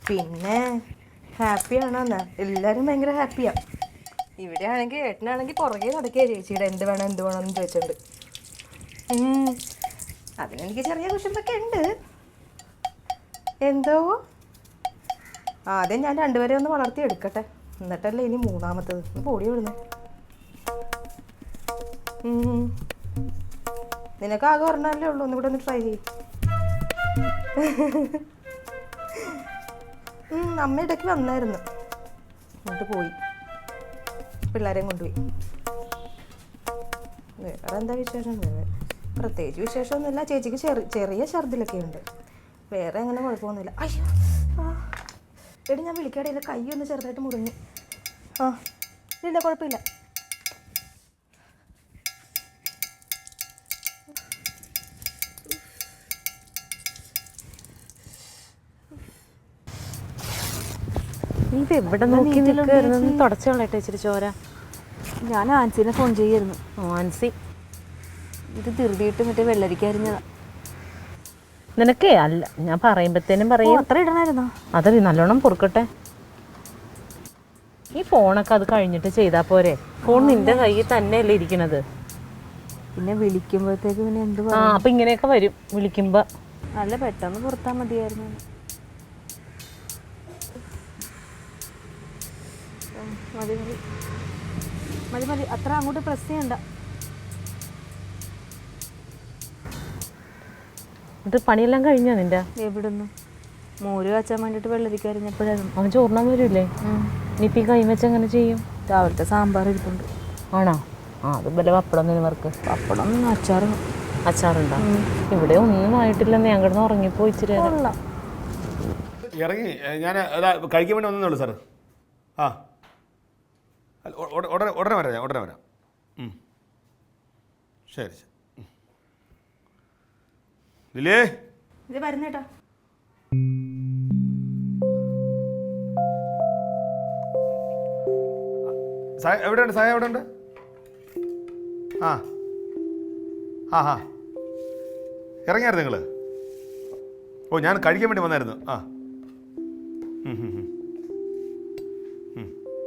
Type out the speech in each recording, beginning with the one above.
പിന്നെ ഹാപ്പിയാണോന്നാ? എല്ലാരും ഭയങ്കര ഹാപ്പിയാ. ഇവിടെ ആണെങ്കിൽ ഏട്ടനാണെങ്കിൽ പുറകെ നടക്കുക ചേച്ചിയുടെ എന്ത് വേണം എന്ന് ചോദിച്ചിട്ടുണ്ട്. അതിനെനിക്ക് ചെറിയ കുശുമ്പൊക്കെ ഉണ്ട്. എന്തോ ആദ്യം ഞാൻ രണ്ടുപേരെ ഒന്ന് വളർത്തി എടുക്കട്ടെ, എന്നിട്ടല്ലേ ഇനി മൂന്നാമത്തത്. പൊടി വിടുന്നു. നിനക്ക് ആകെ ഒരെണ്ണല്ലേ ഉള്ളൂ, ഒന്നുകൂടെ ഒന്ന് ട്രൈ ചെയ്യും. അമ്മ ഇടയ്ക്ക് വന്നായിരുന്നു, എന്നിട്ട് പോയി, പിള്ളേരെയും കൊണ്ടുപോയി. വേറെ എന്താ വിശേഷം? പ്രത്യേകിച്ച് വിശേഷമൊന്നുമില്ല. ചേച്ചിക്ക് ചെറിയ ഛർദിലൊക്കെ ഉണ്ട്, വേറെ അങ്ങനെ കുഴപ്പമൊന്നുമില്ല. അയ്യോ എടി ഞാൻ വിളിക്കാടില്ല, കൈ ഒന്ന് ചെറുതായിട്ട് മുറിഞ്ഞു. ഇല്ല കുഴപ്പമില്ല. നീ എവിടെ നോക്കി നിൽക്കുമായിരുന്നു? തുടച്ചോളട്ടെ ഇച്ചിരി ചോര. ഞാൻ ആൻസിനെ ഫോൺ ചെയ്യായിരുന്നു. ആൻസി ഇത് ധൃതിയിട്ട് മറ്റേ വെള്ളരിക്കരിഞ്ഞതാ. നിനക്കേ അല്ല, ഞാൻ പറയുമ്പോഴത്തേനും പറയും. അത്ര ഇടണമായിരുന്നോ? അതെ, നല്ലോണം പൊറുക്കട്ടെ. ഈ ഫോണൊക്കെ അത് കഴിഞ്ഞിട്ട് ചെയ്താൽ പോരെ? ഫോൺ നിന്റെ കയ്യിൽ തന്നെയല്ലേ ഇരിക്കണത്. പിന്നെ വിളിക്കുമ്പോഴത്തേക്ക് പിന്നെ എന്ത് അപ്പൊ ഇങ്ങനെയൊക്കെ വരും വിളിക്കുമ്പോ. നല്ല പെട്ടെന്ന് പുറത്താൽ മതിയായിരുന്നു. മതി മതി മതി മതി, അത്ര അങ്ങോട്ട് പ്രസ് ചെയ്യണ്ട. ഇത് പണിയെല്ലാം കഴിഞ്ഞോ നിന്റെ? എവിടുന്ന്? മോര് കാച്ചാൻ വേണ്ടിയിട്ട് വെള്ളരിക്കരിഞ്ഞപ്പോഴായിരുന്നു. അവൻ ചോറിനാൻ വരൂല്ലേ? ഇനിയിപ്പോ ഈ കൈവച്ച് എങ്ങനെ ചെയ്യും? രാവിലത്തെ സാമ്പാർ ഇരിപ്പുണ്ട്. ആണോ? അത് വല്ല പപ്പടം നിനവർക്ക്? പപ്പടം അച്ചാറുണ്ടോ? ഇവിടെ ഒന്നും ആയിട്ടില്ലെന്ന് ഞാൻ കിടന്ന് ഉറങ്ങിപ്പോ ഇച്ചിരി ഇറങ്ങി. ഞാൻ കഴിക്കാൻ വേണ്ടി വന്നേ ഉള്ളൂ സാർ. ഉടനെ വരാം, ഞാൻ ഉടനെ വരാം. ശരി ശരി. ലിലേ ഇത് വരുന്നേട്ടാ. എവിടെയുണ്ട് സായ? എവിടെയുണ്ട്? ഇറങ്ങിയായിരുന്നു നിങ്ങൾ? ഞാൻ കഴിക്കാൻ വേണ്ടി വന്നായിരുന്നു.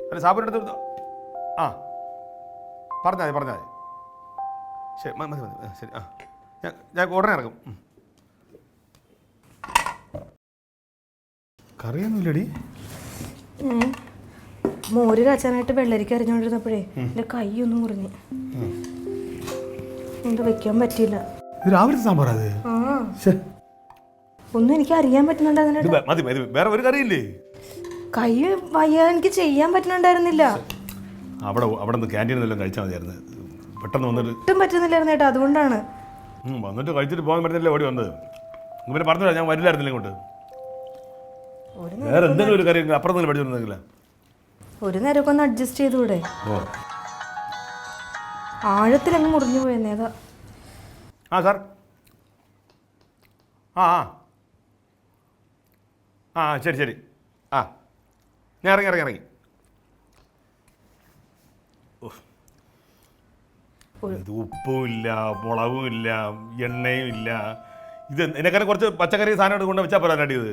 അല്ല സാബുവിൻ്റെ അടുത്ത് പറഞ്ഞാൽ മതി. ശരി മതി ശരി. ഞാൻ ഉടനെ ഇറങ്ങും. കറിയൊന്നുമില്ലടി. മോര് കാച്ചാനായിട്ട് വെള്ളരിക്ക അരിഞ്ഞുകൊണ്ടിരുന്നപ്പോഴേ എൻ്റെ കൈ ഒന്ന് മുറിഞ്ഞു. എന്ത് വെക്കാൻ പറ്റിയില്ല. രാവിലത്തെ സാമ്പാർ അത്? ഒന്നും എനിക്ക് അറിയാൻ പറ്റുന്നുണ്ടായിരുന്നില്ല. മതി മതി, വേറെ ഒരു കറിയില്ലേ? കൈ വയ്യാതെ എനിക്ക് ചെയ്യാൻ പറ്റുന്നുണ്ടായിരുന്നില്ല. അവിടെ നിന്ന് ക്യാൻറ്റീനിൽ കഴിച്ചാൽ മതിയായിരുന്നു. പെട്ടെന്ന് വന്നിട്ട് ഒട്ടും പറ്റുന്നില്ലായിരുന്നു ഏട്ടാ, അതുകൊണ്ടാണ്. വന്നിട്ട് കഴിച്ചിട്ട് പോകാൻ പറ്റുന്നില്ല ഓടി വന്നത്. പിന്നെ പറഞ്ഞില്ല ഞാൻ വരില്ലായിരുന്നില്ല ഇങ്ങോട്ട്. വേറെ എന്തെങ്കിലും ഒരു കറി അപ്പുറത്ത് നിന്ന് പഠിച്ചിട്ടുണ്ടെങ്കില ഒരു നേരമൊക്കെ ഒന്ന് അഡ്ജസ്റ്റ് ചെയ്തുകൂടെ? ആഴത്തിലങ്ങ് മുറിഞ്ഞു പോയെന്നേതാ. സാർ. ശരി ശരി. ഞാൻ ഇറങ്ങി. ഇത് ഉപ്പുമില്ല, മുളകുമില്ല, എണ്ണയും ഇല്ല. ഇത് എന്നെക്കാരെ കുറച്ച് പച്ചക്കറി സാധനം കൊണ്ട് വെച്ചാൽ പോരാ. ഇത്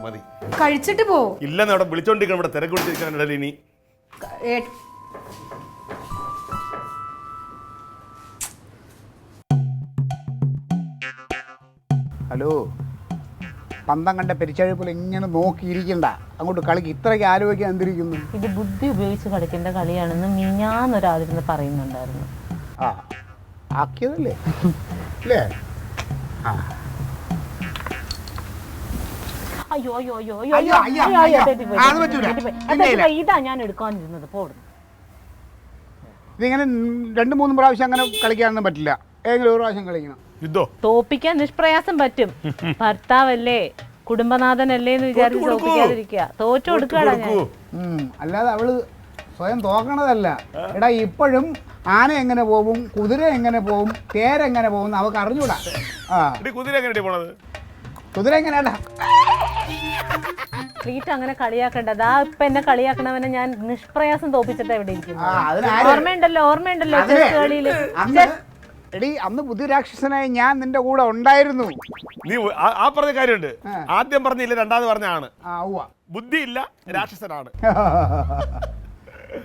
മതി. കഴിച്ചിട്ട് പോ. ഇല്ലെന്ന് അവിടെ വിളിച്ചോണ്ടിരിക്കണം, ഇവിടെ തിരക്ക് പിടിച്ചിരിക്കാനുണ്ടല്ലോ ഇനി. ഹലോ, പന്തം കണ്ട പെരിച്ചാഴി പോലെ ഇങ്ങനെ നോക്കിയിരിക്കണ്ട, അങ്ങോട്ട് കളിക്ക്. ഇത്രയ്ക്ക് ആലോചിക്കാൻ എന്തിരിക്കുന്നു? ഇത് ബുദ്ധി ഉപയോഗിച്ച് കളിക്കേണ്ട കളിയാണെന്ന് മിഞ്ഞാന്നൊരാളിരുന്ന് പറയുന്നുണ്ടായിരുന്നു. ആക്കിയതല്ലേ അല്ലേ? ഇതാ ഞാൻ എടുക്കാനിരുന്നത്. ഇതിങ്ങനെ 2-3 പ്രാവശ്യം അങ്ങനെ കളിക്കാനൊന്നും പറ്റില്ല. ഏതെങ്കിലും ഒരു പ്രാവശ്യം കളിക്കണം. തോപ്പിക്കാൻ നിഷ്പ്രയാസം പറ്റും. ഭർത്താവല്ലേ, കുടുംബനാഥനല്ലേ എന്ന് വിചാരിച്ച് തോപ്പിക്കാതിരിക്കുക. തോറ്റു കൊടുക്കുകയാണ് ഞാൻ. അല്ലാതെ അവള് സ്വയം തോക്കണതല്ല. എടാ, ഇപ്പോഴും ആന എങ്ങനെ പോവും, കുതിര എങ്ങനെ പോവും, തേരെങ്ങനെ പോകും അവക്ക് അറിഞ്ഞൂടാ. കുതിര എങ്ങനെ പോണത്? കുതിര എങ്ങനെയാ ക്ലീറ്റ് അങ്ങനെ കളിയാക്കണ്ട. ദാ ഇപ്പൊ എന്നെ കളിയാക്കണവനെ ഞാൻ നിഷ്പ്രയാസം തോപ്പിച്ചിട്ട് എവിടെ ഇരിക്കുന്നു. ഓർമ്മയുണ്ടല്ലോ ചെസ് കളിയില്. എടി അന്ന് ബുദ്ധിരാക്ഷസനായി ഞാൻ നിന്റെ കൂടെ ഉണ്ടായിരുന്നു. നീ ആ പറഞ്ഞ കാര്യമുണ്ട്. ആദ്യം പറഞ്ഞില്ല, രണ്ടാമത് പറഞ്ഞാണ്. ബുദ്ധിയില്ല, രാക്ഷസനാണ്.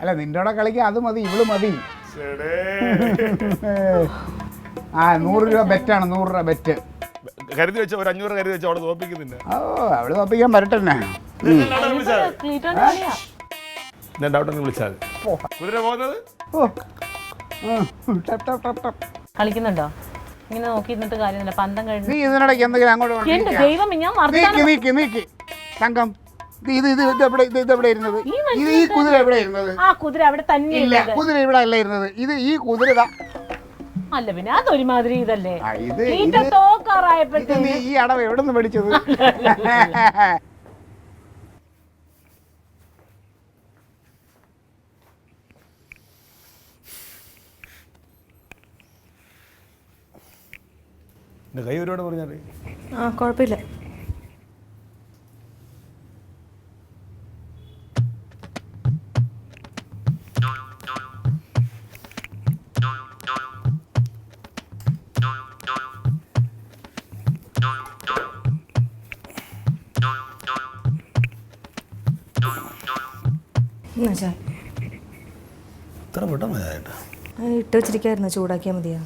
അല്ല നിന്റെ കൂടെ കളിക്കാൻ അത് മതി, ഇവള് മതി. 100 രൂപ ബെറ്റാണ്, 100 രൂപ ബെറ്റ് കരുതി വെച്ച ഒരു 500 കരുതി വെച്ച അവളെ തോപ്പിക്കുന്നില്ല. അവള് തോപ്പിക്കാൻ വരട്ടെ. ഞാൻ ഡൗട്ട് വിളിച്ചാൽ കുതിര പോകുന്നത് കളിക്കുന്നുണ്ടോ? ഇങ്ങനെ നോക്കി ഇരുന്നിട്ട് കാര്യമില്ല. പന്തം കഴിഞ്ഞു. നീ ഇതിനിടയ്ക്ക് എന്തെങ്കിലും അങ്ങോട്ട് എന്റെ ദൈവം, ഞാൻ നീക്കി തങ്കം. ഇതെവിടെ ഇരുന്നത്? ഈ കുതിര എവിടെ ഇരുന്നത്? ആ കുതിര അവിടെ തന്നെ ഇല്ല, കുതിര ഇവിടെ അല്ല ഇരുന്നത്. ഈ കുതിര അല്ല പിന്നെ അതൊരുമാതിരി ഇതല്ലേ. ഇത് തോക്കാറായപ്പോഴത്തേക്ക് നീ ഈ അടവ് എവിടെ നിന്ന് മേടിച്ചത്? കൈ ഒരുപാട് പറഞ്ഞാൽ കുഴപ്പമില്ല. ഇത്ര പെട്ടെന്ന് ഇട്ട് വെച്ചിരിക്കായിരുന്നു, ചൂടാക്കിയാൽ മതിയാ.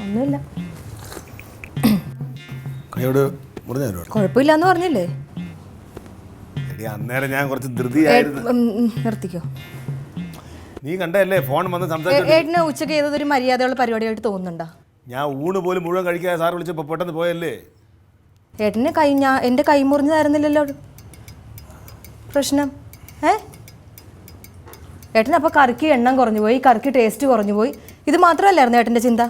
ഒന്നുമില്ല, കൈയോട് മുറിഞ്ഞോ? കുഴപ്പമില്ലാന്ന് പറഞ്ഞില്ലേ. അന്നേരം ഞാൻ കുറച്ച് ധൃതിയായിരുന്നു. നിർത്തിക്കോ. നീ കണ്ടല്ലേ ഫോൺ വന്ന് സംസാരിച്ചു. ഏട്ടന് ഉച്ചക്ക് ചെയ്തതൊരു മര്യാദയുള്ള പരിപാടിയായിട്ട് തോന്നുന്നുണ്ടോ? ഞാൻ ഊണ് പോലും മുഴുവൻ കഴിക്കാതെ സാർ വിളിച്ചപ്പോൾ പെട്ടെന്ന് പോയല്ലേ. ഏട്ടന് എൻ്റെ കൈ മുറിഞ്ഞതായിരുന്നില്ലല്ലോ പ്രശ്നം. ഏട്ടന് അപ്പോൾ കറിക്ക് എണ്ണം കുറഞ്ഞു പോയി, കറിക്ക് ടേസ്റ്റ് കുറഞ്ഞു പോയി. ഇത് മാത്രമല്ലായിരുന്നു ഏട്ടൻ്റെ ചിന്ത.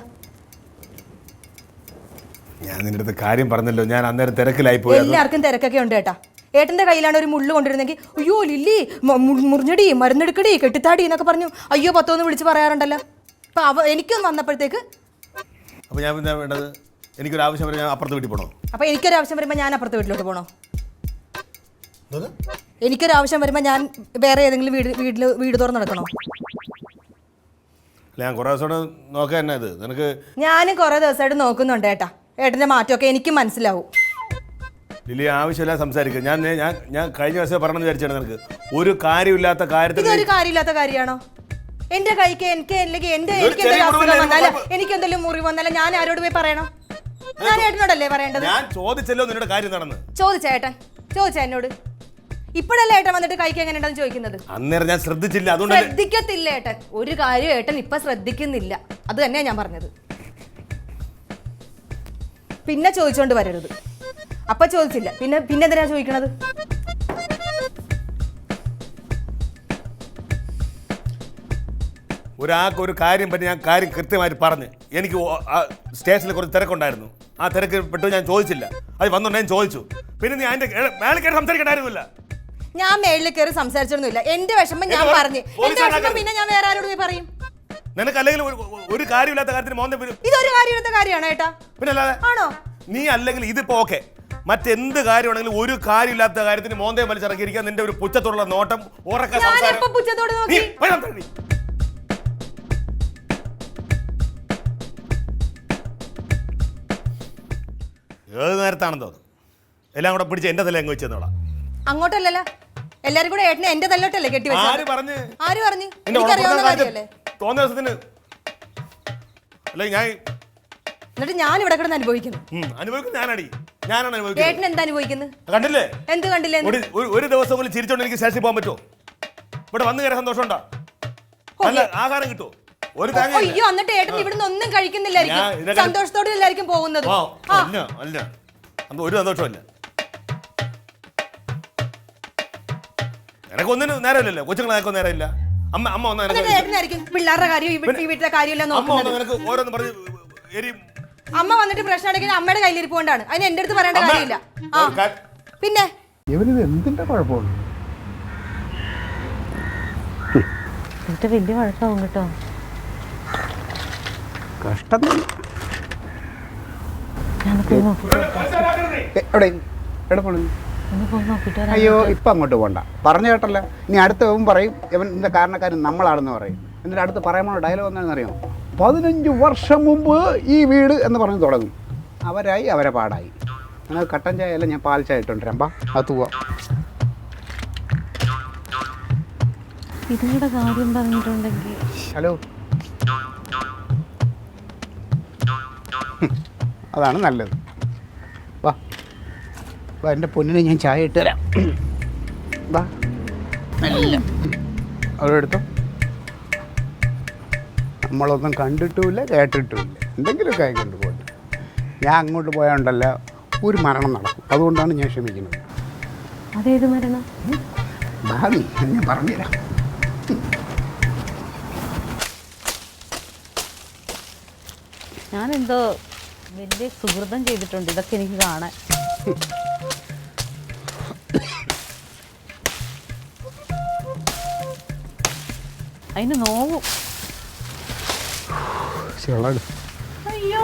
ഞാൻ നിന്റെ അടുത്ത് കാര്യം പറഞ്ഞല്ലോ, ഞാൻ അന്നേരം തിരക്കിലായി പോയി. എല്ലാവർക്കും തിരക്കൊക്കെ ഉണ്ട് ഏട്ടാ. ഏട്ടൻ്റെ കയ്യിലാണ് ഒരു മുള്ളു കൊണ്ടിരുന്നെങ്കിൽ അയ്യോ ലില്ലി മുറിഞ്ഞടി, മരുന്നെടുക്കടി, കെട്ടിത്താടി എന്നൊക്കെ പറഞ്ഞു അയ്യോ 10 വിളിച്ച് പറയാറുണ്ടല്ലോ. അപ്പം എനിക്കൊന്ന് വന്നപ്പോഴത്തേക്ക് അപ്പോൾ ഞാൻ പിന്നെ വേണ്ടത്, എനിക്കൊരു ആവശ്യം വരെ ഞാൻ അപ്പുറത്ത് വീട്ടിൽ പോകണോ? അപ്പോൾ എനിക്കൊരു ആവശ്യം വരുമ്പോൾ ഞാൻ അപ്പുറത്തെ വീട്ടിലോട്ട് പോകണോ? എനിക്കൊരു ആവശ്യം വരുമ്പോൾ ഞാൻ വേറെ ഏതെങ്കിലും വീട് തുറന്ന് നടക്കണോ? ഞാൻ കുറേ ദിവസം നോക്കാൻ തന്നെ ഇത് നിനക്ക്. ഞാൻ കുറേ ദിവസമായിട്ട് നോക്കുന്നുണ്ട് ഏട്ടാ. ഏട്ടൻ്റെ മാറ്റമൊക്കെ എനിക്ക് മനസ്സിലാവും. ലില്ലി ആവശ്യമില്ല സംസാരിക്കുക. ഞാൻ കഴിഞ്ഞ ദിവസം പറഞ്ഞു വിചാരിച്ചാണ് നിനക്ക് ഒരു കാര്യമില്ലാത്ത കാര്യത്തിൽ. ഇതൊരു കാര്യമില്ലാത്ത കാര്യമാണോ? എൻ്റെ കൈക്ക് എനിക്ക് എന്തെങ്കിലും മുറിവ് വന്നാലും ഞാൻ ആരോട് പോയി പറയണം? ഞാൻ ഏട്ടനോടല്ലേ പറയേണ്ടത്? ഞാൻ ചോദിച്ചല്ലോ നിന്നോട് കാര്യം നടന്ന്. ചോദിച്ചാ എന്നോട്. ഇപ്പോഴല്ലേ ഏട്ടൻ വന്നിട്ട് കൈക്ക് എങ്ങനെയുണ്ടെന്ന് ചോദിക്കുന്നത്? അന്നേരം ഞാൻ ശ്രദ്ധിച്ചില്ല. അതുകൊണ്ട് ശ്രദ്ധിക്കത്തില്ല ഏട്ടൻ. ഒരു കാര്യം ഏട്ടൻ ഇപ്പൊ ശ്രദ്ധിക്കുന്നില്ല. അത് തന്നെയാ ഞാൻ പറഞ്ഞത്. പിന്നെ ചോദിച്ചോണ്ട് വരരുത്. അപ്പൊ ചോദിച്ചില്ല, പിന്നെ എന്തിനാ ചോദിക്കണത്? ഒരാൾക്ക് ഒരു കാര്യം പറ്റി ഞാൻ കാര്യം കൃത്യമായിട്ട് പറഞ്ഞ്, എനിക്ക് സ്റ്റേഷനിൽ കുറച്ച് തിരക്കുണ്ടായിരുന്നു. ആ തിരക്ക് പെട്ടു ഞാൻ ചോദിച്ചില്ല. അത് വന്നുണ്ടെങ്കിൽ ചോദിച്ചു. പിന്നെ നീ അതിന്റെ മേളിൽ കയറി സംസാരിക്കണ്ടായിരുന്നില്ല. ഞാൻ മേളിൽ കയറി സംസാരിച്ചൊന്നുമില്ല. എന്റെ വിഷമം ഞാൻ പറഞ്ഞു. എന്റെ വിഷമം പിന്നെ ഞാൻ വേറെ ആരോട് പോയി പറയും? നിനക്ക് അല്ലെങ്കിൽ ഒരു കാര്യമില്ലാത്ത കാര്യത്തിന് മോന്തം വരും. ഇതൊരു കാര്യമില്ലാത്ത കാര്യമാണോ ഏട്ടാ? പിന്നെ അല്ലാതെ ആണോ? നീ അല്ലെങ്കിൽ ഇതിപ്പോ ഓക്കെ, മറ്റെന്ത് കാര്യമാണെങ്കിലും ഒരു കാര്യമില്ലാത്ത കാര്യത്തിന് മോന്തയും വലിച്ചിറക്കിയിരിക്കാൻ നിന്റെ ഒരു പുച്ഛത്തോടുള്ള നോട്ടം, ഉറക്ക ഏത് നേരത്താണെന്ന് തോന്നുന്നു എല്ലാം കൂടെ പിടിച്ച് എന്റെ തല അങ്ങ് വെച്ചെന്നോളാം. അങ്ങോട്ടല്ലല്ലോ, എല്ലാരും കൂടെ ഏട്ടനെ എന്റെ തല്ലോട്ടല്ലേ കെട്ടി വെച്ചത്? ആര് പറഞ്ഞു? എനിക്കറിയാവുന്ന കാര്യമല്ലേ? തോന്നുന്ന ദിവസത്തിന് അല്ലെ ഞാൻ. എന്നിട്ട് ഞാൻ ഇവിടെ കിടന്ന് അനുഭവിക്കുന്നു. ഞാനാണ് അനുഭവിക്കുന്നത്. ഏട്ടൻ എന്താ അനുഭവിക്കുന്നത്? കണ്ടില്ലേ? എന്ത് കണ്ടില്ലേ? ഒരു ദിവസം പോലും ചിരിച്ചോണ്ട് എനിക്ക് സ്റ്റേഷനിൽ പോകാൻ പറ്റുമോ? ഇവിടെ വന്നു കയറി സന്തോഷം ഉണ്ടോ? നല്ല ആഹാരം കിട്ടുമോ? ഒരു അയ്യോ, എന്നിട്ട് ഏട്ടൻ ഇവിടുന്ന് ഒന്നും കഴിക്കുന്നില്ലായിരിക്കും. സന്തോഷത്തോടെ എല്ലാവർക്കും പോകുന്നത്. അല്ല, ഒരു സന്തോഷമല്ല. എനക്ക് ഒന്നിനും നേരമില്ലല്ലോ. കൊച്ചുങ്ങളെയൊക്കെ നേരമില്ല. അമ്മ പിള്ളേരുടെ കാര്യം വീട്ടിലെ കാര്യമെല്ലാം ഓരോന്ന് പറഞ്ഞ് അമ്മ വന്നിട്ട് പ്രശ്നം അടയ്ക്കുന്നത് അമ്മയുടെ കയ്യിലിരിപ്പ് കൊണ്ടാണ്. അതിന് എന്റെ അടുത്ത് പറയേണ്ട കാര്യമില്ല. പിന്നെ ഇവരിത് എന്തിന്റെ കുഴപ്പമാണ്? വലിയ വഴക്കാവും കേട്ടോ. കഷ്ടം തന്നെ. ഞാൻ പോയി നോക്കിട്ട് എവിടെ പോണു? ഒന്ന് പോയി നോക്കിട്ട് വരാം. അയ്യോ ഇപ്പം അങ്ങോട്ട് പോകണ്ട, പറഞ്ഞു കേട്ടല്ലോ. ഇനി അടുത്തവൻ പറയും ഇവൻ ഇതിൻ്റെ കാരണക്കാരൻ നമ്മളാണെന്ന് പറയും. എന്നിട്ട് അടുത്ത് പറയുമ്പോൾ ഡയലോഗ് എന്താണെന്നറിയാമോ? 15 വർഷം മുമ്പ് ഈ വീട് എന്ന് പറഞ്ഞ് തുടങ്ങും. അവരായി അവരെ പാടായി. അങ്ങനെ കട്ടൻ ചായ അല്ല, ഞാൻ പാൽ ചായ ഇട്ടുകൊണ്ടിരാം. ബാ അത് പോവാം. ഇതിങ്ങളുടെ കാര്യം പറഞ്ഞിട്ടുണ്ടെങ്കിൽ ഹലോ, അതാണ് നല്ലത്. വാ വാ, എൻ്റെ പൊന്നിനെ ഞാൻ ചായ ഇട്ട് തരാം. വാ നല്ല അവിടെ എടുത്തോ. നമ്മളൊന്നും കണ്ടിട്ടുമില്ല കേട്ടിട്ടുമില്ല, എന്തെങ്കിലുമൊക്കെ ആയിക്കൊണ്ട് പോട്ടെ. ഞാൻ അങ്ങോട്ട് പോയാണ്ടല്ല ഒരു മരണം നടക്കും. അതുകൊണ്ടാണ് ഞാൻ ക്ഷമിക്കുന്നത്. അതേത് മരണം? ഭാവി ഞാൻ പറഞ്ഞുതരാം. ഞാനെന്തോ വലിയ സുഹൃതം ചെയ്തിട്ടുണ്ട് ഇതൊക്കെ എനിക്ക് കാണാൻ. അതിന് നോവും. അയ്യോ,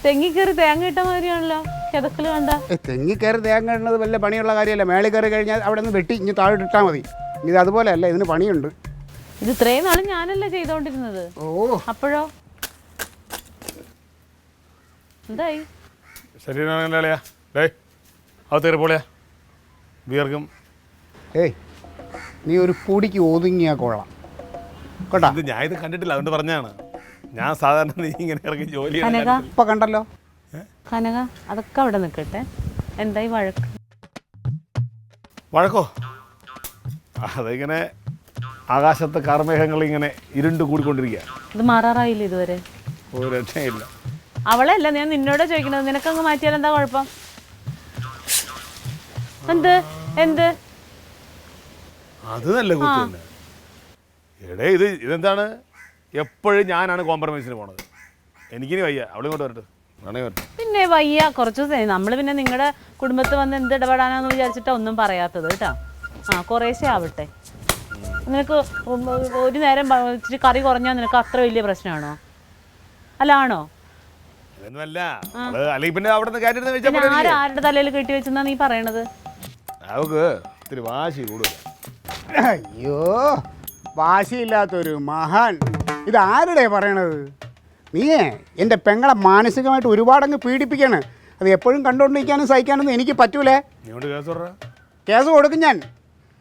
തെങ്ങി കയറി തേങ്ങ ഇട്ട മാതിരിയാണല്ലോ കിതക്കല് കണ്ട. തെങ്ങി കയറി തേങ്ങ ഇടുന്നത് വല്ല പണിയുള്ള കാര്യമല്ല. മേളിൽ കയറി കഴിഞ്ഞാൽ അവിടെ നിന്ന് വെട്ടി ഇനി താഴെ ഇട്ടാൽ മതി. ഇത് അതുപോലെ അല്ല, ഇതിന് പണിയുണ്ട്. ഇത് ഇത്രയും നാളും ഞാനല്ലേ ചെയ്തോണ്ടിരുന്നത്. ഓ അപ്പോഴോ എന്തായി? ശരീരളിയാ ഡേ അത് തേറിപ്പോളിയാ വിയർക്കും. ഏയ് നീ ഒരു പൊടിക്ക് ഒതുങ്ങിയാൽ കൊള്ളാം കേട്ടോ. ഇത് ഞാൻ ഇത് കണ്ടിട്ടില്ല, അതുകൊണ്ട് പറഞ്ഞാണ്. ഞാൻ സാധാരണ നീ ഇങ്ങനെ ഇറങ്ങി ജോലി കനക, ഇപ്പം കണ്ടല്ലോ. കനക, അതൊക്കെ അവിടെ നിൽക്കട്ടെ. എന്തായി വഴക്ക്? വഴക്കോ? അതിങ്ങനെ ആകാശത്തെ കാർമേഘങ്ങൾ ഇങ്ങനെ ഇരുണ്ട് കൂടിക്കൊണ്ടിരിക്കുക. ഇത് മാറാറായില്ല ഇതുവരെ? ഒരു രക്ഷയില്ല. അവളല്ല ഞാൻ നിന്നോട് ചോദിക്കണത്. നിനക്കങ്ങ് മാറ്റിയാൽ എന്താ കുഴപ്പം? എന്ത് എന്ത് അത് നല്ല കുത്തി തന്നെ. എടേ ഇതെന്താണ്? എപ്പോഴും ഞാനാണ് കോംപ്രമൈസിന് പോണത്. എനിക്കിനി വയ്യ. അവളിങ്ങോട്ട് വരട്ടെ, വേണേ വരട്ടെ. പിന്നെ വയ്യ കുറച്ച് ദിവസം നമ്മൾ പിന്നെ നിങ്ങളുടെ കുടുംബത്തിൽ വന്ന് എന്ത് ഇടപെടാനാന്ന് വിചാരിച്ചിട്ടാ ഒന്നും പറയാത്തത് കേട്ടോ. കുറേശ്ശേ ആവട്ടെ. നിനക്ക് ഒരു നേരം ഇച്ചിരി കറി കുറഞ്ഞാൽ നിനക്ക് അത്ര വലിയ പ്രശ്നമാണോ? അല്ല ആണോ? അല്ലെങ്കിൽ പിന്നെ അവിടെ പിന്നെ ആരുടെ തലയിൽ കെട്ടി വെച്ചെന്നാ നീ പറയണത്? അവക്ക് ഇത്തിരി വാശി കൂടുതൽ. അയ്യോ, വാശിയില്ലാത്തൊരു മഹാൻ. ഇത് ആരുടെ പറയണത്? നീയേ എൻ്റെ പെങ്ങളെ മാനസികമായിട്ട് ഒരുപാടങ്ങ് പീഡിപ്പിക്കാണ്. അത് എപ്പോഴും കണ്ടുകൊണ്ടിരിക്കാനും സഹിക്കാനൊന്നും എനിക്ക് പറ്റൂലേ. കേസ് കൊടുക്കും ഞാൻ.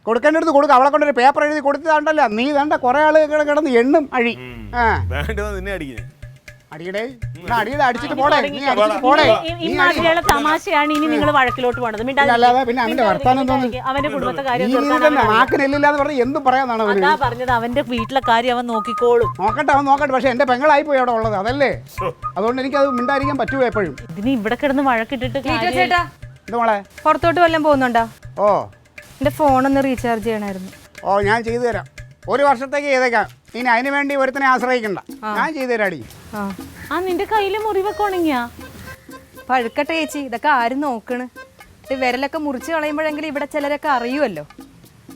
കൊടുക്കേണ്ടടുത്ത് കൊടുക്കും. അവളെ കൊണ്ടൊരു പേപ്പർ എഴുതി കൊടുത്തതാണ്ടല്ലോ. നീ വേണ്ട കുറേ ആളുകൾ കിടന്ന് എണ്ണും അഴി. നിന്നെ അടിക്കുന്നേ അടിയടേ അടിയുടെ അടിച്ചിട്ട് പോടേ. ഇമാതിരിയുള്ള തമാശയാണ് ഇനി നിങ്ങൾ വഴക്കിലോട്ട് പോണത്. അല്ലാതെ പിന്നെ അവന്റെ വർത്താനം അവന്റെ കുടുംബത്തെ കാര്യം നാക്കിനെല്ലാന്ന് പറഞ്ഞ് എന്തും പറയാന്നാണ് അവൻ പറഞ്ഞത്. അവന്റെ വീട്ടിലെ കാര്യം അവൻ നോക്കിക്കോളും. നോക്കട്ടെ, അവൻ നോക്കട്ടെ. പക്ഷെ എന്റെ പെങ്ങളായി പോയി അവിടെ ഉള്ളത്, അതല്ലേ. അതുകൊണ്ട് എനിക്കത് മിണ്ടായിരിക്കാൻ പറ്റൂല എപ്പോഴും. ഇതിന് ഇവിടെ കിടന്ന് വഴക്കിട്ടിട്ട് എന്ത് മോളെ, പുറത്തോട്ട് വല്ലതും പോകുന്നുണ്ടോ? ഓ എൻ്റെ ഫോണൊന്ന് റീചാർജ് ചെയ്യണമായിരുന്നു. ഓ ഞാൻ ചെയ്തു തരാം. 1 വർഷത്തേക്ക് ചെയ്തേക്കാം. ഇനി അതിന് വേണ്ടി ഒരുത്തനെ ആശ്രയിക്കണ്ട. ഞാൻ ചെയ്തു തരാടി. നിന്റെ കയ്യിലെ മുറിവൊക്കെ ഉണങ്ങിയാ? പഴുക്കട്ടെ ചേച്ചി, ഇതൊക്കെ ആരും നോക്കണ്? വിരലൊക്കെ മുറിച്ച് കളയുമ്പോഴെങ്കിലും ഇവിടെ ചിലരൊക്കെ അറിയുമല്ലോ.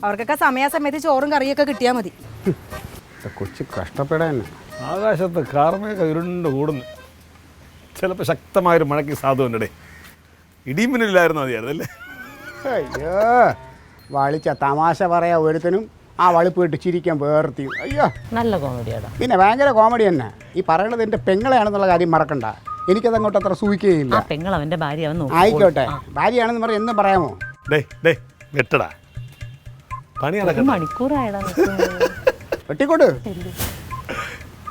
അവർക്കൊക്കെ സമയാസമയത്ത് ചോറും കറിയൊക്കെ കിട്ടിയാൽ മതി. കൊച്ചു കഷ്ടപ്പെടാൻ. ആകാശത്ത് കാർമേഘ ഇരുണ്ട് കൂടുന്നു. ചിലപ്പോൾ ശക്തമായൊരു മഴയ്ക്ക് സാധുണ്ടേ. ഇടിമിന്നില്ലായിരുന്നു മതിയായിരുന്നല്ലേ. അയ്യോ, വളിച്ച തമാശ പറയാ ഒരുത്തനും ആ വളിപ്പിട്ട് ചിരിക്കാൻ വേർത്തിയും. അയ്യോ നല്ല കോമഡിയാടാ. പിന്നെ ഭയങ്കര കോമഡി തന്നെ. ഈ പറയണത് എൻ്റെ പെങ്ങളെയാണെന്നുള്ള കാര്യം മറക്കണ്ട. എനിക്കത് അങ്ങോട്ട് അത്ര സൂഹിക്കുകയില്ല. പെങ്ങൾ അവന്റെ ഭാര്യ ആയിക്കോട്ടെ, ഭാര്യയാണെന്ന് പറഞ്ഞ് എന്നും പറയാമോ? വെട്ടടാ പണി മണിക്കൂറായടാ വെട്ടിക്കോട്ട്.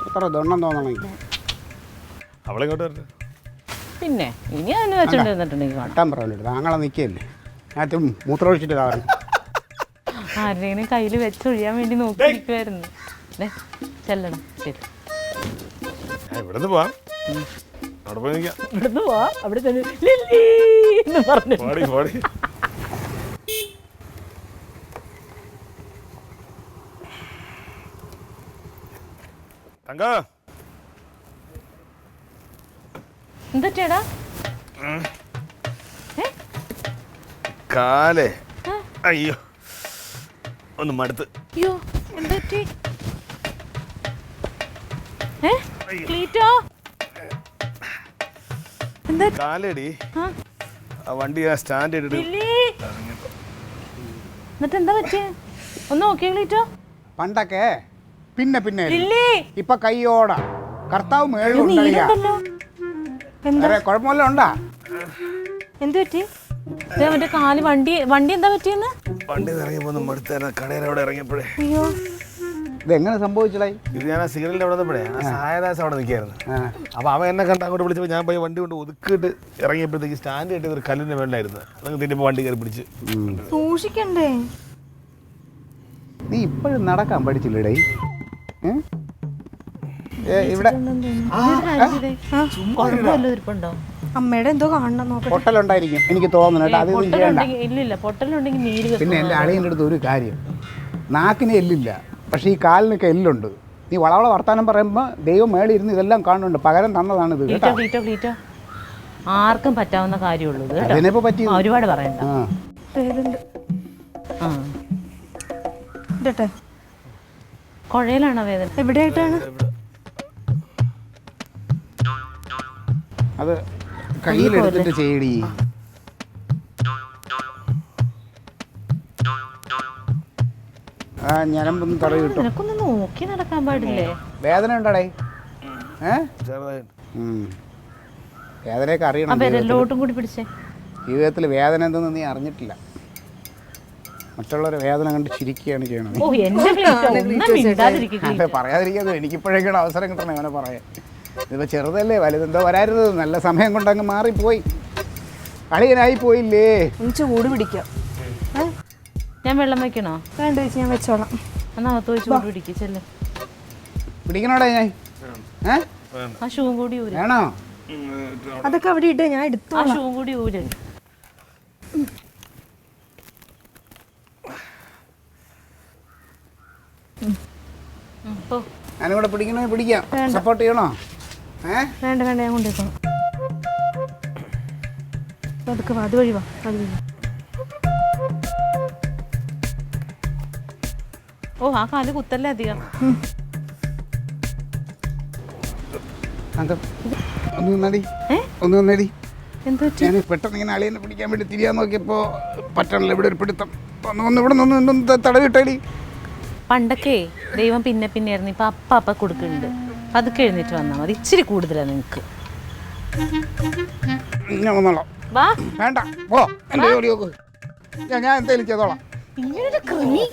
എത്ര ദണ്ണം തോന്നണമെങ്കിൽ അവളെങ്ങോട്ട് വരട്ടെ. പിന്നെ ഇനി അതിന് വെച്ചോണ്ടിരുന്നിട്ടുണ്ടെങ്കിൽ കട്ടാൻ പറയാനില്ല. താങ്കളെ നിൽക്കുകയല്ലേ. ഞാൻ മൂത്രമൊഴിച്ചിട്ട് കാരണം ആരുടെയും കയ്യിൽ വെച്ചൊഴിയാൻ വേണ്ടി നോക്കിയിരിക്കുമായിരുന്നു. ചെല്ലണം. ശരി, ഇവിടുന്ന് പോവാം. ഇവിടുന്ന് പോവാ. അവിടെ എന്ന് പറഞ്ഞു. എന്താ ചേടാ കാലേ? അയ്യോ, ഒന്ന് മടുത്ത്. അയ്യോ, എന്താ ക്ലീറ്റോ? കാലടി ആ? ആ വണ്ടി ആ സ്റ്റാൻഡ് ഇട്ടിട്ട് ലില്ലി. എന്നിട്ട് എന്താ പറ്റിയ? ഒന്ന് നോക്കിയേ ക്ലീറ്റോ. പണ്ടൊക്കെ പിന്നെ പിന്നെ ലില്ലി. ഇപ്പൊ കയ്യോടാ കർത്താവ് മേളുണ്ടല്ലോ. നീരുണ്ടല്ലോ. എന്താ കുഴപ്പമില്ല ഉണ്ടാ. എന്ത് പറ്റി? ദേ മറ്റേ കാല് വണ്ടി എന്താ പറ്റിയെന്ന്? വണ്ടി ഇറങ്ങിയപ്പോ മടുത്ത കടയിൽ അവിടെ ഇറങ്ങിയപ്പോഴേ അയ്യോ ഇത് എങ്ങനെ സംഭവിച്ചതായി? ഇത് ഞാൻ ആ സിഗ്നലിന്റെ അവിടെ നിന്നപ്പോഴേ ആ സഹായദാസ് അവിടെ നിൽക്കായിരുന്നു. അപ്പൊ അവൻ എന്നെ കണ്ട് അങ്ങോട്ട് വിളിച്ചപ്പോൾ ഞാൻ പോയി വണ്ടി കൊണ്ട് ഒതുക്കിയിട്ട് ഇറങ്ങിയപ്പോഴത്തേക്ക് സ്റ്റാൻഡ് കിട്ടിയത് ഒരു കല്ലിന്റെ മേളിലായിരുന്നു. അതങ്ങ് തിരിഞ്ഞപ്പോൾ വണ്ടി കയറി പിടിച്ച്. സൂക്ഷിക്കണ്ടേ? നീ ഇപ്പോഴും നടക്കാൻ പഠിച്ചില്ലേടേ? ഇവിടെ കുഴപ്പമില്ല ഇരിപ്പുണ്ടോ? അമ്മയുടെ എന്തോ കാണണം നോക്കട്ടെ. പൊട്ടലുണ്ടായിരിക്കും എനിക്ക് തോന്നുന്നു കേട്ടോ. അത് ഒന്നും ചെയ്യണ്ട. ഇല്ലില്ല പൊട്ടലുണ്ടെങ്കിൽ നീര് പിന്നെ എൻ്റെ അളിയൻ്റെ അടുത്ത് ഒരു കാര്യം, നാക്കിന് എല്ലില്ല പക്ഷേ ഈ കാലിനൊക്കെ എല്ലുണ്ട്. നീ വളവള വർത്താനം പറയുമ്പോൾ ദൈവം മേളിൽ ഇരുന്ന് ഇതെല്ലാം കാണുന്നുണ്ട്. പകരം തന്നതാണിത് കേട്ടോ. ക്ലീറ്റോ ആർക്കും പറ്റാവുന്ന കാര്യമുള്ളൂ ഇത് കേട്ടോ. അതിനിപ്പോൾ പറ്റി ഒരുപാട് പറയണ്ട. ആ വേദനുണ്ട്. ആ ഇടട്ടെ. കുഴയിലാണോ വേദന? എവിടെയായിട്ടാണ്? അത് കയ്യിലെടുത്തിട്ട് ചെയ്യടി. ആ ഞരമ്പൊന്ന് തടവി കിട്ടും. നിനക്കൊന്ന് നോക്കി നടക്കാൻ പാടില്ലേ? വേദന ഉണ്ടടേ? ചെറുതായിട്ട് വേദനയൊക്കെ ആ അറിയണം. വിരലോട്ടും കൂടി പിടിച്ചേ. ജീവിതത്തിൽ വേദന എന്തെന്ന് നീ അറിഞ്ഞിട്ടില്ല. മറ്റുള്ളവരെ വേദന കണ്ട് ചിരിക്കുകയാണ് ചെയ്യണത്. ഓ എന്റെ ക്ലീറ്റോ ഒന്നും മിണ്ടാതിരിക്കുക. അതെ, പറയാതിരിക്കാതെ എനിക്കിപ്പോഴേക്കും അവസരം കിട്ടണം അവനെ പറയാൻ. ഇതിപ്പോൾ ചെറുതല്ലേ, വലുതെന്തോ വരായിരുന്നത്. നല്ല സമയം കൊണ്ട് അങ്ങ് മാറിപ്പോയി. അളിയനായി പോയില്ലേ? ഒന്ന് ചൂട് പിടിക്കാം. ഞാൻ വെള്ളം വെക്കണോ? വേണ്ട ചേച്ചി, ഞാൻ വെച്ചോളാം. എന്നാ അകത്ത് പോയി ചൂട് പിടിക്കുക ചെല്ല്. പിടിക്കണോടെ ഞാൻ? ആ ഷൂ കൂടി ഊര്. വേണോ? അതൊക്കെ അവിടെ ഇട്ട് ഞാൻ ആ എടുത്തോളാം. ഷൂ കൂടി ഊര്. ഞാനും കൂടെ പിടിക്കണോ? പിടിക്കാം. സപ്പോർട്ട് ചെയ്യണോ? വേണ്ട വേണ്ട, ഞാൻ കൊണ്ടുപോയിക്കോളാം. അതൊക്കെ വാ, അത് വഴി വാ, അത് വഴി വാ. ഓ ആ കാല് കുത്തല്ലേ അധികം. ഒന്ന് നിന്നടി, ഒന്ന് നിന്നടി. എന്താ ഞാൻ പെട്ടെന്ന് ഇങ്ങനെ അളിയനെ പിടിക്കാൻ വേണ്ടി തിരിയാൻ നോക്കിയപ്പോൾ പറ്റണല്ലോ. ഇവിടെ ഒരു പിടുത്തം. ഒന്ന് ഇവിടെ നിന്ന് തടവിട്ടടി. പണ്ടൊക്കെ ദൈവം പിന്നെ പിന്നെ ആയിരുന്നു. ഇപ്പൊ അപ്പ കൊടുക്കുന്നുണ്ട്. അതൊക്കെ എഴുന്നേറ്റ് വന്നാൽ മതി. ഇച്ചിരി കൂടുതലാണ് നിനക്ക്. ഞാൻ വന്നോളാം. വാ. വേണ്ട, പോ. എൻ്റെ ജോലി നോക്ക്. ഞാൻ എന്തെങ്കിലും ചെയ്തോളാം. ഇങ്ങനൊരു കൃമി.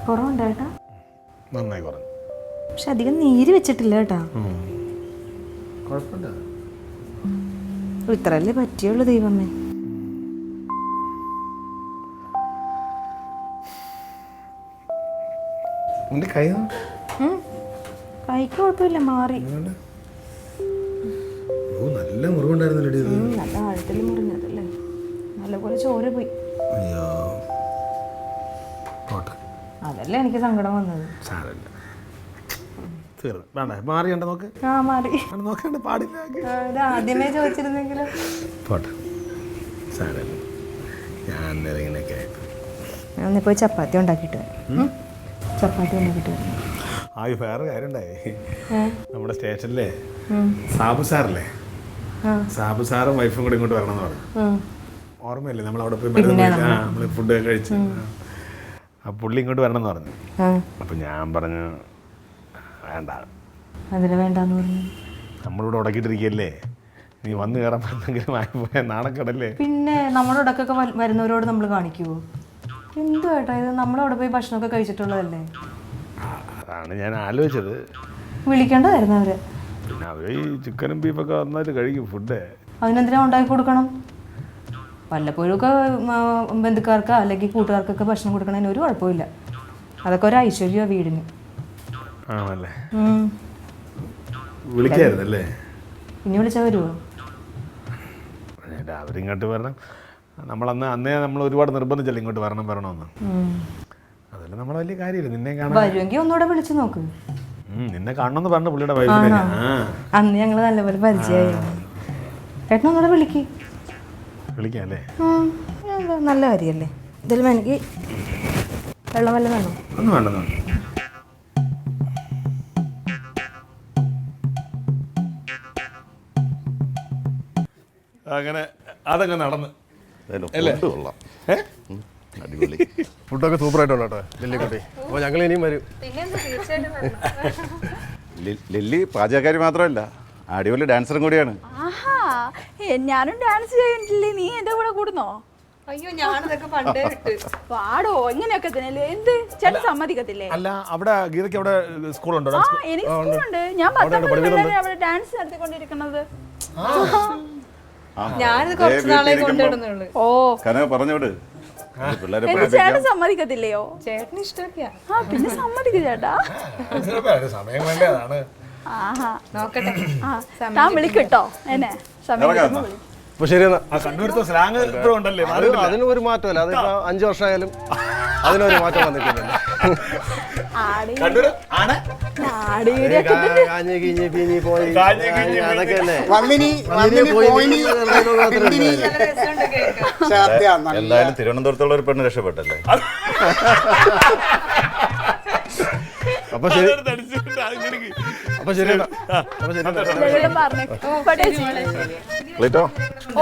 കുറവുണ്ടേട്ടാ? നന്നായി പറഞ്ഞു. പക്ഷെ അധികം നീര് വെച്ചിട്ടില്ല കേട്ടാ. കുഴപ്പമില്ല. ഇത്രല്ലേ പറ്റിയുള്ളൂ ദൈവമേ. നിന്റെ കൈ കൈക്ക് കുഴപ്പമില്ല, മാറി. നല്ല മുറിവുണ്ടായിരുന്നല്ലേ? നല്ല ആഴത്തിൽ മുറിഞ്ഞതല്ലേ, നല്ലപോലെ ചോര പോയി. അയ്യോ പോട്ടെ. അതല്ലേ എനിക്ക് സങ്കടം വന്നത്. സാരമില്ല, തീർന്നു. വേണ്ട മാറിയണ്ട നോക്ക്. ആ മാറി. നോക്കണ്ട പാടില്ല. ഇത് ആദ്യമേ ചോദിച്ചിരുന്നെങ്കിലും. പോട്ടെ, സാരമില്ല. ഞാൻ ഇങ്ങനെയൊക്കെ ഞാൻ ഒന്ന് പോയി ചപ്പാത്തി ഉണ്ടാക്കിയിട്ട് വരാം. ചപ്പാത്തി ഉണ്ടാക്കിയിട്ട് വരാം. ആ വേറെ കാര്യം ഉണ്ടായി. നമ്മുടെ സ്റ്റേഷനിലെ സാബു സാറല്ലേ, സാബു സാറും വൈഫും കൂടെ ഇങ്ങോട്ട് വരണം എന്ന് പറഞ്ഞു. ഓർമ്മയില്ലേ നമ്മളവിടെ പോയി നമ്മൾ ഫുഡ് കഴിച്ച്. ആ പുള്ളി ഇങ്ങോട്ട് വരണം എന്ന് പറഞ്ഞു. അപ്പം ഞാൻ പറഞ്ഞു വേണ്ട, അതിന് വേണ്ടെന്ന് പറഞ്ഞു. നമ്മളിവിടെ ഉടക്കിയിട്ടിരിക്കുകയല്ലേ, നീ വന്ന് കയറാൻ പറ്റുന്നെങ്കിലും ആയിപ്പോയാൽ നാണക്കടല്ലേ. പിന്നെ നമ്മുടെ ഇടക്കൊക്കെ വരുന്നവരോട് നമ്മൾ കാണിക്കുമോ? എന്തു കേട്ടോ ഇത്, നമ്മളവിടെ പോയി ഭക്ഷണമൊക്കെ കഴിച്ചിട്ടുള്ളതല്ലേ. അതാണ് ഞാൻ ആലോചിച്ചത്. വിളിക്കേണ്ടതായിരുന്നു അവര്. പിന്നെ അവർ ഈ ചിക്കനും ബീഫൊക്കെ നന്നായിട്ട് കഴിക്കും ഫുഡ്. അതിനെന്തിനാ ഉണ്ടാക്കി കൊടുക്കണം? വല്ലപ്പോഴൊക്കെ ബന്ധുക്കാർക്ക് അല്ലെങ്കിൽ കൂട്ടുകാർക്കൊക്കെ ഭക്ഷണം കൊടുക്കണതിന് ഒരു കുഴപ്പമില്ല. അതൊക്കെ ഒരു ഐശ്വര്യമാണ് വീടിന്. ആണല്ലേ, വിളിക്കായിരുന്നല്ലേ? ഇനി വിളിച്ചാൽ വരുമോ? അവരിങ്ങോട്ട് വരണം. അന്നേ നമ്മൾ ഒരുപാട് നിർബന്ധിച്ചല്ലേ ഇങ്ങോട്ട് വരണമെന്ന്. അതല്ല നമ്മളെ വലിയ കാര്യമില്ല. നിന്നെ കാണാൻ വരുമെങ്കിൽ ഒന്നുകൂടെ വിളിച്ചു നോക്ക്. നിന്നെ കാണണമെന്ന് പറഞ്ഞ പുള്ളിയുടെ വൈഫിനെ. അന്ന് ഞങ്ങൾ നല്ലപോലെ പരിചയമായിരുന്നു. ഏട്ടൻ ഒന്നുകൂടെ വിളിക്കാം അല്ലേ? നല്ല കാര്യമല്ലേ. ഇതിൽ വേണമെങ്കിൽ വെള്ളം വല്ലതും വേണോ? ഒന്നും വേണ്ടെന്ന്. അങ്ങനെ അതങ്ങ് നടന്ന് അല്ലേ? അടിപൊളി ഫുഡൊക്കെ സൂപ്പറായിട്ടുണ്ട് കേട്ടോ ലില്ലിക്കുട്ടി. അപ്പോൾ ഞങ്ങൾ ഇനിയും വരും. ലില്ലി പാചകക്കാരി മാത്രമല്ല, അടിപൊളി ഡാൻസറും കൂടിയാണ്. ആഹാ ഞാനും ഡാൻസ് ചെയ്യണ്ടില്ലേ, നീ എൻ്റെ കൂടെ കൂടുന്നോ? അയ്യോ ഞാനിതൊക്കെ പണ്ടേ വിട്ട്. പാടോ ഇങ്ങനെയൊക്കെ തന്നെ എന്ത് ചേട്ടൻ സമ്മതിക്കത്തില്ലേ? അല്ല അവിടെ ഗീതയ്ക്ക് അവിടെ സ്കൂളുണ്ടോ? ആ എനിക്ക് സ്കൂളുണ്ട്. ഞാൻ 19 അവിടെ ഡാൻസ് നടത്തിക്കൊണ്ടിരിക്കുന്നത്. ഞാനിത് കുറച്ച് നാളെ കൊണ്ടിടുന്നുള്ളൂ. ഓ കനക പറഞ്ഞോട് പിള്ളേരെ എന്റെ ചേട്ടൻ സമ്മതിക്കത്തില്ലയോ? ചേട്ടന് ഇഷ്ടമൊക്കെയാ. ആ പിന്നെ സമ്മതിക്കും ചേട്ടാ. സമയം വേണ്ടേ? അതാണ്. ആഹാ നോക്കട്ടെ. ആ താൻ വിളിക്കട്ടോ എന്നെ സമയം കിട്ടുമ്പോ വിളി. അപ്പോൾ ശരി എന്നാ. ആ കണ്ണൂരത്തെ സ്ലാങ് ഇപ്പോഴും ഉണ്ടല്ലേ? അതിന് ഒരു മാറ്റമല്ല. അതിപ്പോൾ 5 വർഷമായാലും അതിനൊരു മാറ്റം വന്നിട്ടില്ലല്ലോ. കണ്ണൂര് ആണ്. ആടിയുടെയൊക്കെ കാഞ്ഞി കിഞ്ഞി പീഞ്ഞി പോയി അതൊക്കെ അല്ലേ. എന്തായാലും തിരുവനന്തപുരത്തുള്ള ഒരു പെണ്ണ് രക്ഷപ്പെട്ടല്ലേ? അപ്പോൾ ശരി. അപ്പോൾ ശരി എന്നാ. അപ്പോൾ ശരി ക്ലീറ്റോ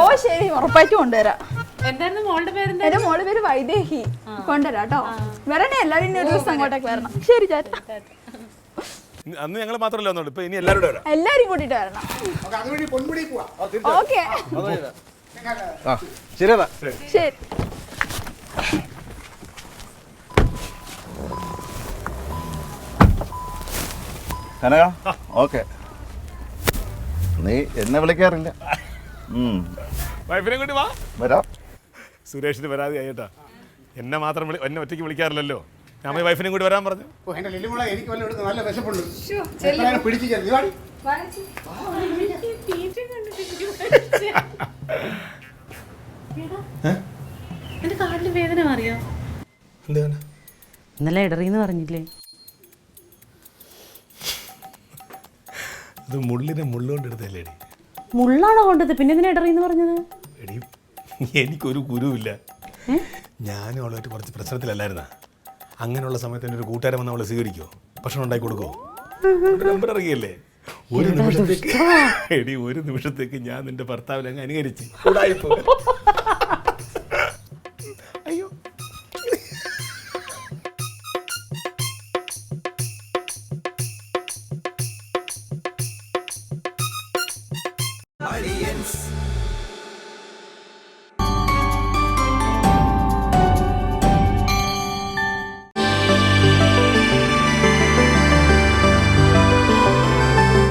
ഓ ശരി ഉറപ്പായിട്ടും കൊണ്ടുവരാം. എന്തായിരുന്നു മോളുടെ പേരെന്താ? എന്റെ മോളുടെ പേര് വൈദേഹി. കൊണ്ടുവരാം കേട്ടോ. വരണേ എല്ലാവരും ഇനി ഒരു ദിവസം അങ്ങോട്ടേക്ക് വരണം. ശരി ചേട്ടാ. അന്ന് ഞങ്ങൾ മാത്രമല്ല വന്നോളൂ, ഇപ്പൊ ഇനി എല്ലാവരും വരാം. എല്ലാരും കൂട്ടിട്ട് വരണം. അതുവഴി പൊന്മുടി പോവാ. ഓക്കെ ആ ശരി എന്നാ. ശരി. കനക ഓക്കെ. നീ എന്നെ വിളിക്കാറില്ല. വൈഫിനെ കൂട്ടി വാ. വരാം. സുരേഷിന് പരാതി ആയിട്ടാ. എന്നെ മാത്രം എന്നെ ഒറ്റയ്ക്ക് വിളിക്കാറില്ലല്ലോ. ഞാൻ പോയി വൈഫിനെ കൂടി വരാൻ പറഞ്ഞു. ഓ എന്റെ ലില്ലിമോളെ എനിക്ക് വല്ല എടുത്ത് നല്ല വിശപ്പുണ്ട്. എത്രയാണ് പിടിച്ചിരിക്കുന്നത്? നീ വാടി. എന്റെ കാലിന് വേദന മാറിയോ? എന്താണ്? ഇന്നലെ ഇടറിന്ന് പറഞ്ഞില്ലേ? ഇത് മുള്ളിനെ മുള്ളുകൊണ്ട് എടുത്തല്ലേ എടി? മുള്ളാണോ കൊണ്ടത്? പിന്നെ എന്തിനാ ഇടറിന്ന് പറഞ്ഞത്? എടി എനിക്കൊരു ഗുരുവില്ല. ഞാനും അവളായിട്ട് കുറച്ച് പ്രശ്നത്തിലല്ലായിരുന്ന. അങ്ങനെയുള്ള സമയത്ത് എൻ്റെ ഒരു കൂട്ടുകാരൻ വന്ന് അവളെ സ്വീകരിക്കുമോ? ഭക്ഷണം ഉണ്ടാക്കി കൊടുക്കുമോ? നമ്പർ ഇറങ്ങിയല്ലേ? ഒരു നിമിഷത്തേക്ക് എടി ഒരു നിമിഷത്തേക്ക് ഞാൻ നിന്റെ ഭർത്താവിനെ അങ്ങ് അനുകരിച്ചു.